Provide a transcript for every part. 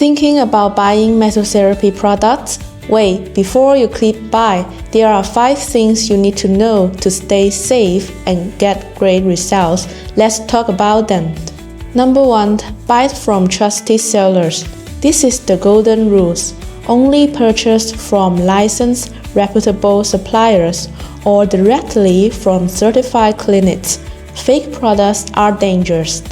Thinking about buying mesotherapy products? Wait, before you click buy, there are 5 things you need to know to stay safe and get great results. Let's talk about them. Number 1. Buy from trusted sellers. This is the golden rules. Only purchase from licensed, reputable suppliers or directly from certified clinics. Fake products are dangerous.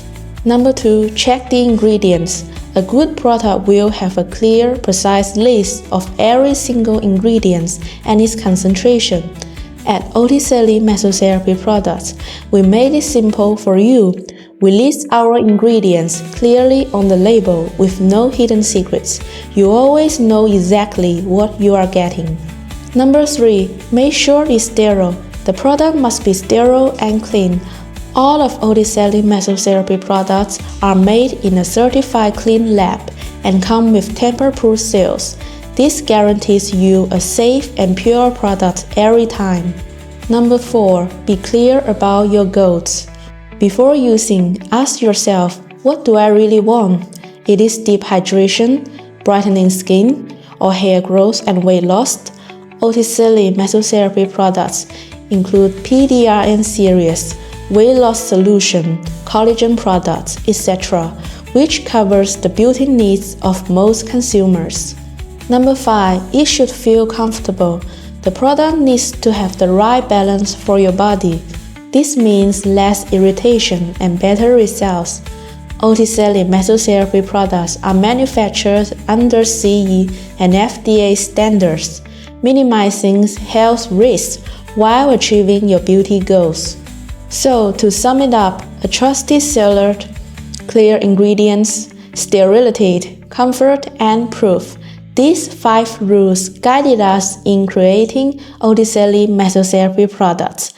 Number 2. Check the ingredients. A good product will have a clear, precise list of every single ingredient and its concentration. At OTESALY Mesotherapy products, we made it simple for you. We list our ingredients clearly on the label with no hidden secrets. You always know exactly what you are getting. Number 3. Make sure it's sterile. The product must be sterile and clean. All of OTESALY Mesotherapy products are made in a certified clean lab and come with tamper-proof seals. This guarantees you a safe and pure product every time. Number 4. Be clear about your goals. Before using, ask yourself, what do I really want? It is deep hydration, brightening skin, or hair growth and weight loss? OTESALY Mesotherapy products include PDRN series, weight loss solution, collagen products, etc., which covers the beauty needs of most consumers. Number 5. It should feel comfortable. The product needs to have the right balance for your body. This means less irritation and better results. OTESALY Mesotherapy products are manufactured under CE and FDA standards, minimizing health risks while achieving your beauty goals. So, to sum it up, a trusted seller, clear ingredients, sterility, comfort, and proof. These 5 rules guided us in creating OTESALY Mesotherapy products.